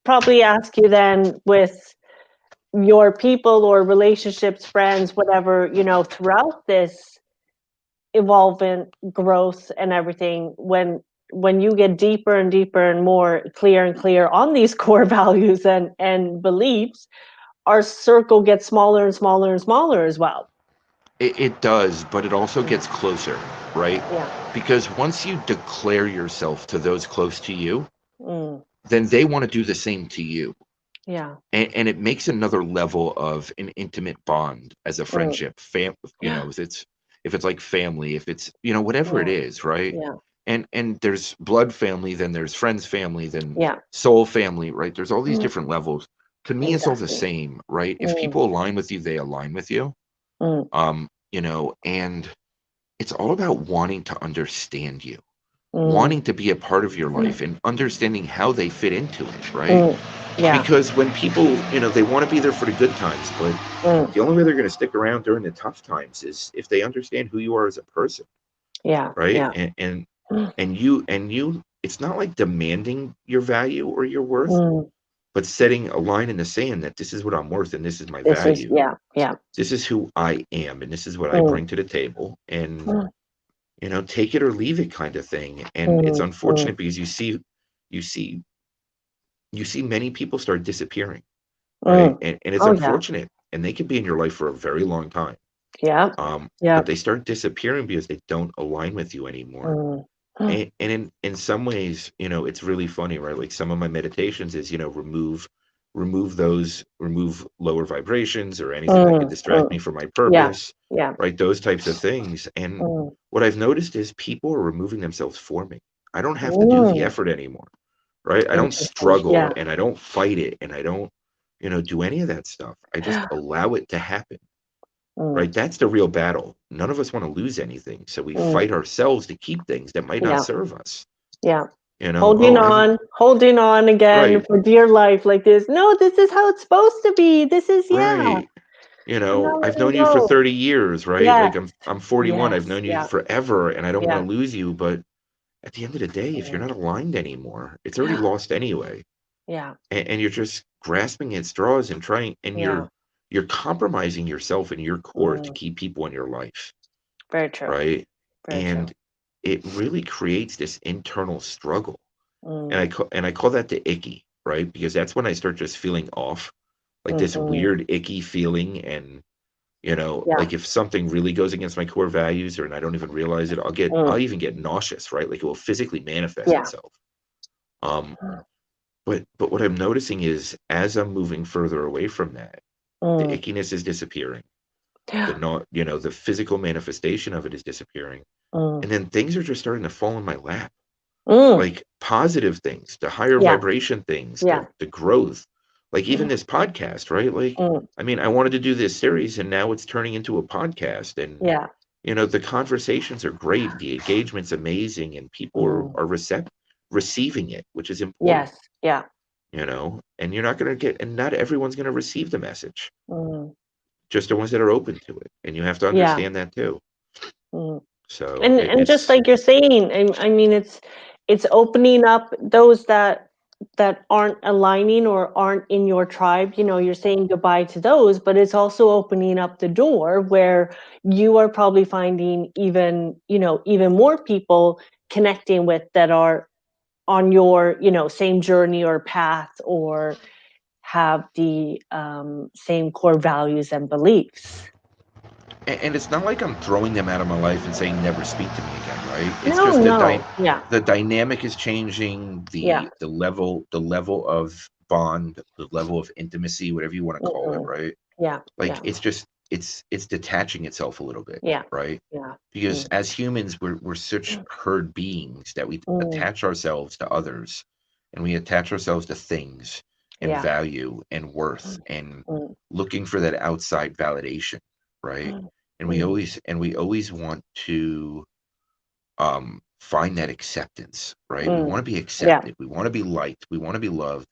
probably ask you then with your people or relationships, friends, whatever, throughout this evolvement, growth and everything, when you get deeper and deeper and more clear and clear on these core values and beliefs, our circle gets smaller and smaller and smaller as well. it does, but it also Mm. gets closer, right? Yeah. Because once you declare yourself to those close to you, Mm. then they want to do the same to you. Yeah. And it makes another level of an intimate bond as a Mm. friendship. If it's like family, if it's whatever it Yeah. is, right? Yeah. And there's blood family, then there's friends family, then Yeah. soul family, right? There's all these Mm. different levels. To me, it's all the Exactly. same, right? If Mm. people align with you, they align with you. Mm. And it's all about wanting to understand you, Mm. wanting to be a part of your Mm. life and understanding how they fit into it, right? Mm. Yeah. Because when people, they want to be there for the good times, but Mm. the only way they're going to stick around during the tough times is if they understand who you are as a person, Yeah. right? Yeah. And you, it's not like demanding your value or your worth, Mm. but setting a line in the sand that this is what I'm worth and this is my This is, value. yeah. Yeah. This is who I am and this is what I Mm. bring to the table. And Mm. take it or leave it kind of thing. And it's Mm. Mm. unfortunate because you see you see many people start disappearing, right? Mm. And it's Oh, yeah. unfortunate. And they could be in your life for a very long time. Yeah. But Yeah. they start disappearing because they don't align with you anymore. Mm. Mm. And in some ways, it's really funny, right? Like some of my meditations is, remove lower vibrations or anything that could Mm. distract me Mm. from my Yeah. purpose, Yeah. right? Those types of things. And Mm. what I've noticed is people are removing themselves for me. I don't have to do the Mm. effort anymore, right? I don't Interesting. struggle Yeah. and I don't fight it and I don't, do any of that stuff. I just allow it to happen. Mm. right? That's the real battle. None of us want to lose anything, so we Mm. fight ourselves to keep things that might not Yeah. serve us. Yeah. You know, Holding on again right, for dear life like this. No, this is how it's supposed to be. This is, yeah. right. You I'm know, not I've letting known you for go. 30 years, right? Yes. Like I'm 41. I've Yes. known you Yeah. forever, and I don't want Yeah. to lose you. But at the end of the day, if you're Mm. not aligned anymore, it's already Yeah. lost anyway. Yeah. And you're just grasping at straws and trying, and Yeah. you're compromising yourself and your core to Mm. keep people in your life, Very true. right? Very true. And it really creates this internal struggle. And Mm. I call that the icky, right? Because that's when I start just feeling off, like this Mhm. weird icky feeling. And Yeah. like if something really goes against my core values, or and I don't even realize it, Mm. I'll even get nauseous, right? Like it will physically manifest Yeah. itself. Um, but what I'm noticing is as I'm moving further away from that, the Mm. ickiness is disappearing. The Yeah. not, the physical manifestation of it is disappearing. Mm. And then things are just starting to fall in my lap. Mm. Like positive things, the higher Yeah. vibration things, Yeah. the growth, like even this podcast, right? Like, Mm. I mean, I wanted to do this series and now it's turning into a podcast. And, Yeah. the conversations are great. The engagement's amazing and people Mm. are receiving it, which is important, Yes. Yeah. and you're not going to and not everyone's going to receive the message, Mm. just the ones that are open to it. And you have to Yeah. understand that too. Mm. So And just it's, like you're saying, I mean, it's opening up those that aren't aligning or aren't in your tribe. You're saying goodbye to those, but it's also opening up the door where you are probably finding even more people connecting with that are on your same journey or path or have the same core values and beliefs. and it's not like I'm throwing them out of my life and saying never speak to me again, right? It's No, just no, yeah, the dynamic is changing, yeah, the level of bond, the level of intimacy, whatever you want to call it, mhm, right? yeah, Like yeah, it's just it's detaching itself a little bit, yeah, right? yeah, Because mm, as humans, we're such herd beings that we mm, attach ourselves to others, and we attach ourselves to things and yeah, value and worth mm, and mm, looking for that outside validation, right? mm, And we mm, always want to find that acceptance, right? We mm, want to be yeah, accepted, we want to be liked, we want to be loved.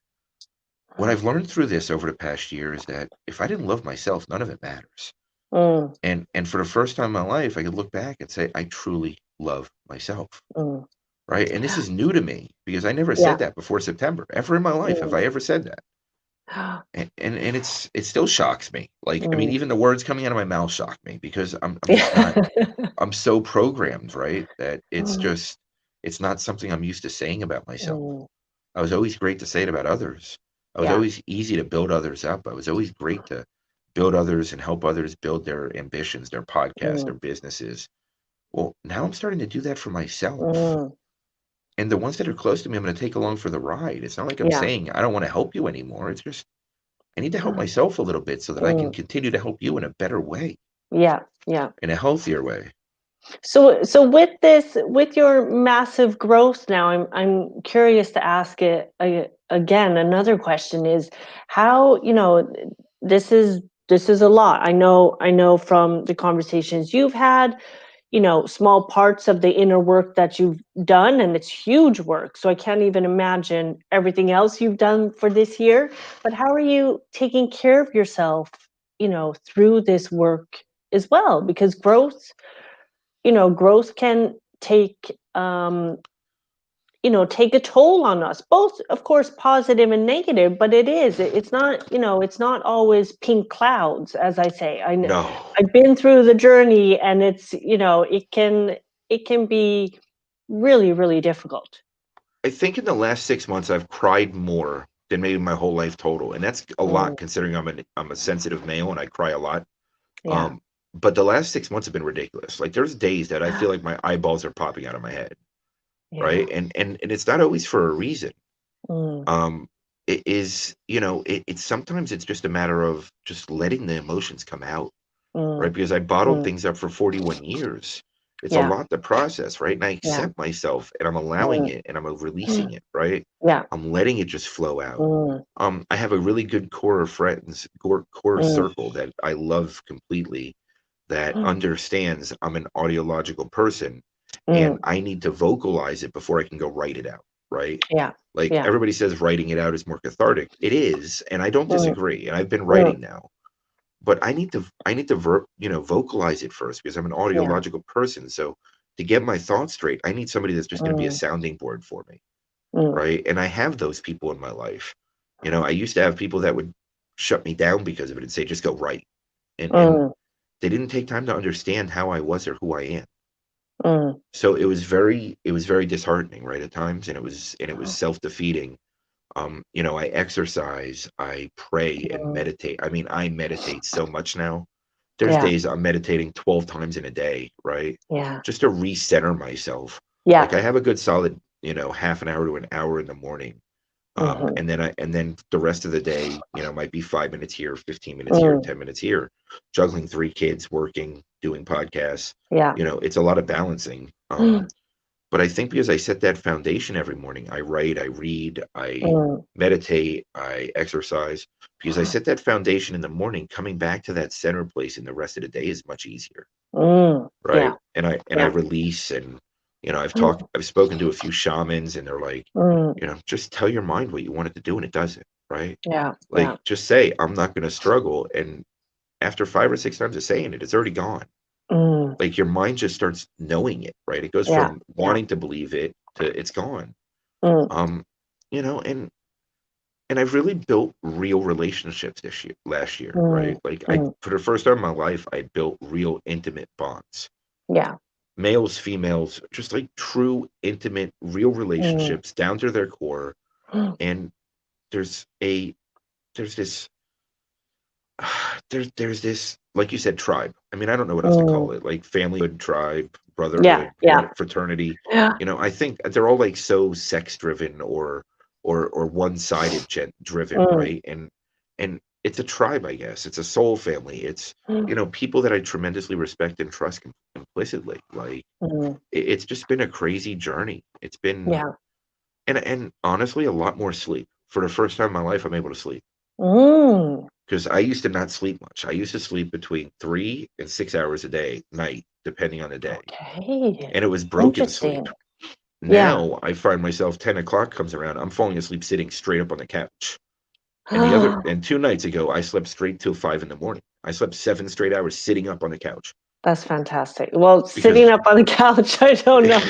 What I've learned through this over the past year is that if I didn't love myself, none of it matters. mm, And for the first time in my life, I could look back and say, I truly love myself, mm, right? And this is new to me because I never yeah, said that before September. Ever in my life have mm, I ever said that? And it still shocks me. Like, I mean, mm, even the words coming out of my mouth shock me because I'm just not, yeah, I'm so programmed, right? That mm, it's not something I'm used to saying about myself. mm, I was always great to say it about others. I was yeah, always easy to build others up. I was always great to build others and help others build their ambitions, their podcasts, mm, their businesses. Well, now I'm starting to do that for myself. mm, And the ones that are close to me, I'm going to take along for the ride. It's not like I'm yeah, saying I don't want to help you anymore. It's just I need to help myself a little bit so that I can mm, continue to help you in a better way, yeah, yeah. in a healthier way. So with your massive growth now, I'm curious to ask it again. Another question is how, this is a lot. I know from the conversations you've had, small parts of the inner work that you've done, and it's huge work. So I can't even imagine everything else you've done for this year. But how are you taking care of yourself, through this work as well? Because growth can take a toll on us, both of course positive and negative, but it's not always pink clouds, as I say. No, I've been through the journey, and it can be really, really difficult. I think in the last 6 months I've cried more than maybe my whole life total, and that's a Mm, lot considering I'm a sensitive male and I cry a lot. yeah. Um, but the last 6 months have been ridiculous. Like there's days that I feel like my eyeballs are popping out of my head, Yeah. right? And it's not always for a reason. Mm, Um, it is, it's sometimes it's just a matter of just letting the emotions come out, right? mm, Because I bottled mm, things up for 41 years. It's a yeah. lot to process, right? And I Yeah. accept myself and I'm allowing Mm, it and I'm releasing it, right? yeah. I'm letting it just flow out. Mm, I have a really good core of friends, core mm, circle that I love completely. that Mm, understands I'm an audiological person and mm, I need to vocalize it before I can go write it out, right? yeah, Like yeah. everybody says writing it out is more cathartic. It is, and I don't Mm, disagree. And I've been mm, writing now, but I need to vocalize it first because I'm an yeah. audiological person. So to get my thoughts straight, I need somebody that's just going to be a Mm, sounding board for me, mm, right? And I have those people in my life. I used to have people that would shut me down because of it and say, just go write. And mm, they didn't take time to understand how I was or who I am. mm. So it was very disheartening, right, at times, and it was self-defeating. I exercise, I pray and Mm, meditate. I mean, I meditate so much now. There's yeah, days I'm meditating 12 times in a day, right? yeah, Just to recenter myself. Like yeah. I have a good solid, half an hour to an hour in the morning. Mhm, And then the rest of the day, might be 5 minutes here, 15 minutes here, mm, 10 minutes here, juggling three kids, working, doing podcasts. yeah. It's a lot of balancing. Mm, But I think because I set that foundation every morning, I write, I read, I mm, meditate, I exercise, because I set that foundation in the morning, coming back to that center place in the rest of the day is much easier, yeah, right? And I yeah. release and Mm, I've spoken to a few shamans and they're like, mm, just tell your mind what you want it to do and it does it, right? yeah, yeah. Like just say, I'm not gonna struggle. And after 5 or 6 times of saying it, it's already gone. Mm, Like your mind just starts knowing it, right? It goes yeah, from yeah. wanting to believe it to it's gone. Mm, Um, and I've really built real relationships last year, mm, right? Like I mm, for the first time in my life, I built real intimate bonds. yeah. Males, females, just like true, intimate, real Mm, relationships down to their core. mm, And there's a there's this there's this, like you said, tribe. I mean, I don't know what else to call mm. it. Like familyhood, tribe, Yeah, brotherhood, yeah, fraternity. yeah. I think they're all like so sex driven or one-sided driven, Mm, right? And it's a tribe, I guess. It's a soul family. It's mm, people that I tremendously respect and trust implicitly. Like mm, it's just been a crazy journey. It's been yeah. and honestly a lot more sleep. For the first time in my life, I'm able to sleep. Mm, Because I used to not sleep much. I used to sleep between 3 and 6 hours a day, night, depending on the day. okay. And it was broken sleep. Interesting. Yeah. Now I find myself 10 o'clock comes around, I'm falling asleep sitting straight up on the couch. And 2 nights ago, I slept straight till 5 in the morning. I slept 7 straight hours sitting up on the couch. That's fantastic. Well, sitting Because up on the couch, I don't know,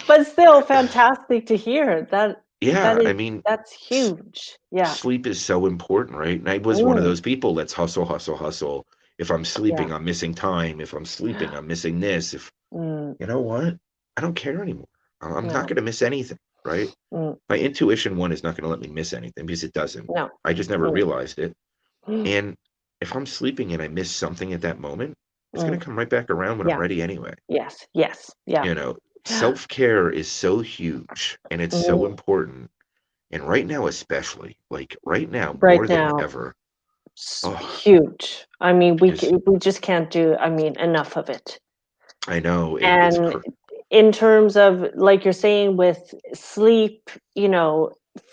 but still fantastic to hear. That yeah, is I mean, that's huge. Yeah. sleep is so important, right? And I was one of Mm, those people that's hustle, hustle, hustle. If I'm yeah. sleeping, I'm missing time. If I'm sleeping, I'm missing this. If Mm, you know what? I don't care anymore. I'm not no. going to miss anything, right? Mm, My intuition one is not going to let me miss anything because it doesn't. no. I just never Mm, realized it. mm, And if I'm sleeping and I miss something at that moment, it's going mm, to come right back around when I'm yeah. ready anyway. Yes. Yes. Yeah. You know, self-care is so huge and it's so Mm, important. And right now, especially, like right now, right more than now, ever, oh, huge. I mean, because we just can't do, I mean, enough of it. I know And in terms of, like you're saying, with sleep,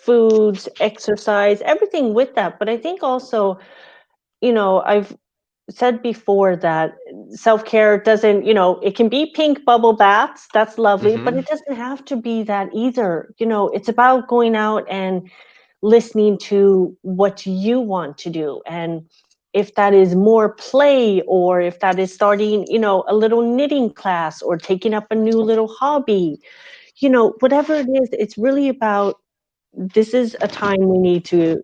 foods, exercise, everything with that. But I think also, I've said before that self-care doesn't, it can be pink bubble baths, that's lovely, but hmm it doesn't have to be that either. It's about going out and listening to what you want to do. And if that is more play, or if that is starting, a little knitting class, or taking up a new little hobby, whatever it is, it's really about, this is a time we need to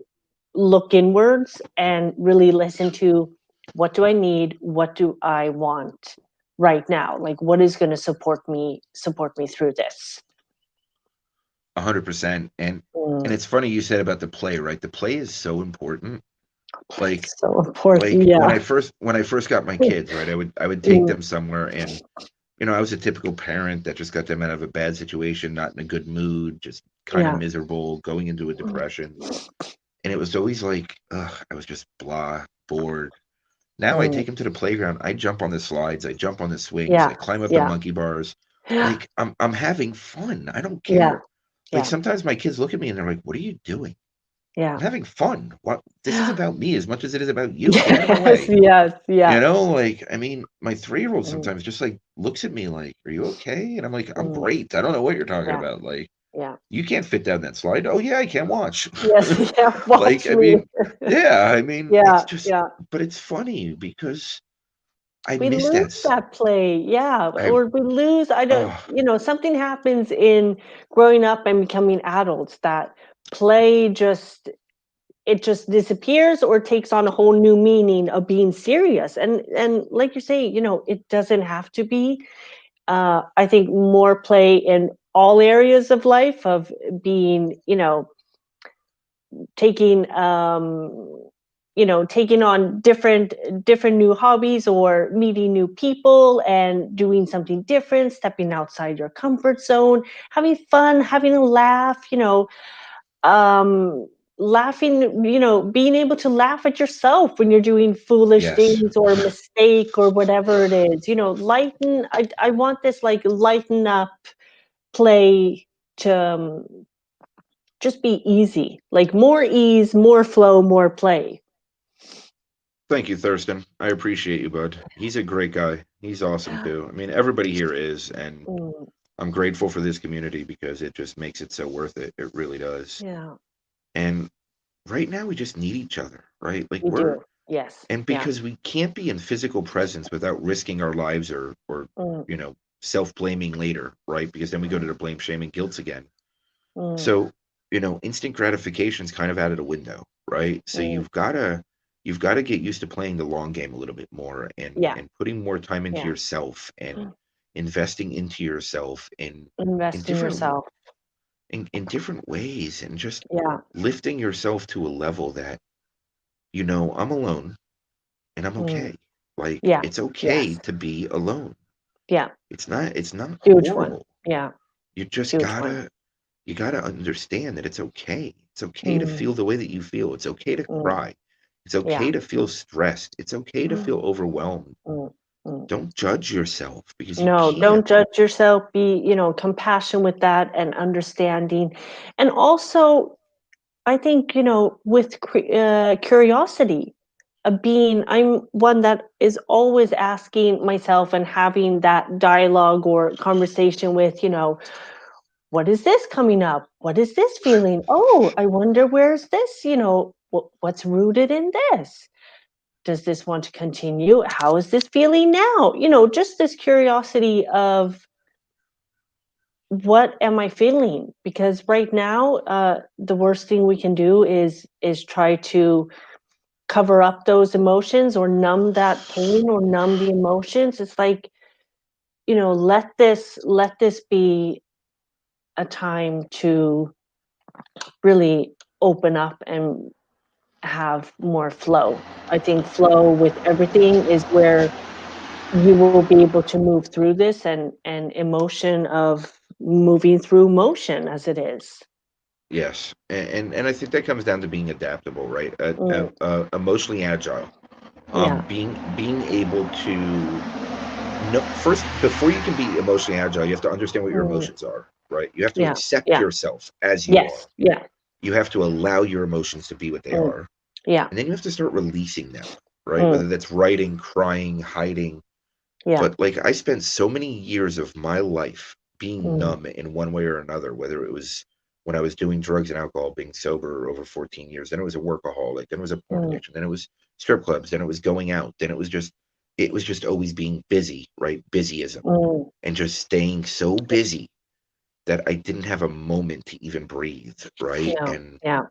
look inwards and really listen to, what do I need? What do I want right now? Like, what is going to support me through this? 100%. And Mm, it's funny you said about the play, right? The play is so important. Like it's so important. like when Yeah. I first got my kids, right, I would take Mm, them somewhere and I was a typical parent that just got them out of a bad situation, not in a good mood, just kind of yeah. miserable, going into a depression. And it was always like, ugh, I was just blah, bored. Now I Mm, take them to the playground, I jump on the slides, I jump on the swings, I yeah. climb up the Yeah. monkey bars. Yeah. Like I'm having fun. I don't Yeah. care. Like Yeah. sometimes my kids look at me and they're like, "What are you doing?" Yeah. I'm having fun. What? This is Yeah. about me as much as it is about you. Get out of my Yes, way. yes, You yes. know, like, I mean, my 3-year-old Mm, sometimes just like looks at me like, "Are you okay?" And I'm like, "I'm mm, great. I don't know what you're talking yeah, about. Like, yeah. you can't fit down that slide." "Oh yeah, I can watch." Yes, yeah, Like, watch I me. mean, yeah, I mean, it's Yeah, just, yeah. but it's funny because I We miss lose that. that play, yeah, I, or we lose, I don't, oh, something happens in growing up and becoming adults that play just it just disappears or takes on a whole new meaning of being serious. And like you say, it doesn't have to be. I think more play in all areas of life of being, taking taking on different new hobbies or meeting new people and doing something different, stepping outside your comfort zone, having fun, having a laugh, um laughing, being able to laugh at yourself when you're doing foolish yes. things or mistake or whatever it is, lighten. I want this like lighten up play to just be easy, like more ease, more flow, more play. Thank you, Thurston. I appreciate you, bud. He's a great guy. He's awesome too. I mean, everybody here is, and Mm, I'm grateful for this community because it just makes it so worth it. It really does. yeah, And right now we just need each other, right? Like we we're, do. Yes. and Yeah. because we can't be in physical presence without risking our lives or Mm, you know, self-blaming later, right? Because then we go to the blame, shame, and guilt again. mm, So, instant gratification's kind of out of the window, right? So mm, you've got to get used to playing the long game a little bit more yeah. and putting more time into Yeah. yourself and investing into yourself in Invest in different yourself. in different ways and just Yeah. lifting yourself to a level that I'm alone and I'm Mm, okay. Like yeah. it's okay Yes. to be alone. Yeah. It's not Huge one. horrible. Yeah. You just Huge one. you gotta understand that it's okay. It's okay to Mm, feel the way that you feel. It's okay to mm, cry. It's okay yeah. to feel stressed. It's okay to Mm, feel overwhelmed. mm. Don't judge yourself because you No, can't. don't judge yourself. Be, compassion with that and understanding. And also, I think, with curiosity, I'm one that is always asking myself and having that dialogue or conversation with, what is this coming up? What is this feeling? Oh, I wonder where's this, what's rooted in this? Does this want to continue? How is this feeling now? Just this curiosity of what am I feeling? Because right now, the worst thing we can do is try to cover up those emotions or numb that pain or numb the emotions. It's like, let this be a time to really open up and have more flow. I think flow with everything is where you will be able to move through this and emotion of moving through motion as it is. Yes, and I think that comes down to being adaptable, right? Mm, Emotionally agile. yeah. Being able to know first before you can be emotionally agile, you have to understand what your Mm, emotions are, right? You have to yeah. accept Yeah. yourself as you are. Yes. Yeah. You have to allow your emotions to be what they Mm, are, yeah. and then you have to start releasing them, right? Mm, Whether that's writing, crying, hiding. yeah. But like I spent so many years of my life being Mm, numb in one way or another, whether it was when I was doing drugs and alcohol, being sober over 14 years, then it was a workaholic, then it was a porn mm, addiction, then it was strip clubs, then it was going out, then it was just always being busy, right? Busyism mm, and just staying so busy that I didn't have a moment to even breathe, right? yeah. And Yeah.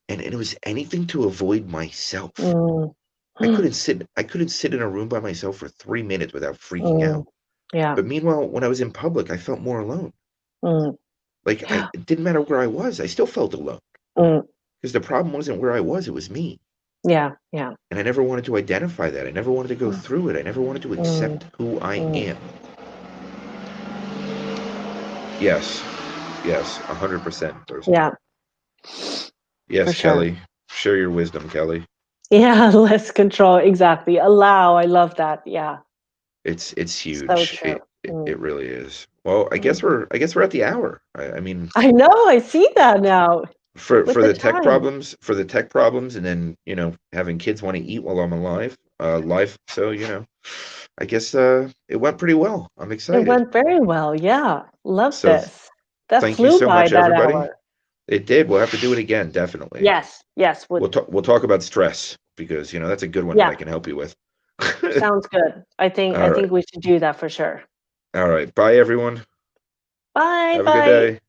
and it was anything to avoid myself. Mm, I mm, couldn't sit I couldn't sit in a room by myself for 3 minutes without freaking mm, out. yeah. But meanwhile, when I was in public, I felt more alone. Mm, Like yeah. it didn't matter where I was, I still felt alone. Mm, Because the problem wasn't where I was, it was me. yeah. Yeah. And I never wanted to identify that. I never wanted to go Mm, through it. I never wanted to mm, accept who I mm, am. Yes. Yes, 100%, Thurston. yeah. For Yes, sure. Kelly. Share your wisdom, Kelly. Yeah. Less control. Exactly. Allow. I love that. Yeah. It's So huge. true. It really is. Well, I Mm. guess we're at the hour. I mean, I know. I see that now. for with for the the tech time. problems, and then having kids want to eat while I'm alive, life. So I guess it went pretty well. I'm It excited. went very well. Yeah. Love So this. That thank you flew so by much, that everybody. hour. It did. We'll have to do it again, definitely. Yes. Yes. We'll talk about stress because that's a good one that I Yeah. can help you with. Sounds good. I All think right. we should do that for sure. All right. Bye, everyone. Bye. Have a good Bye. day.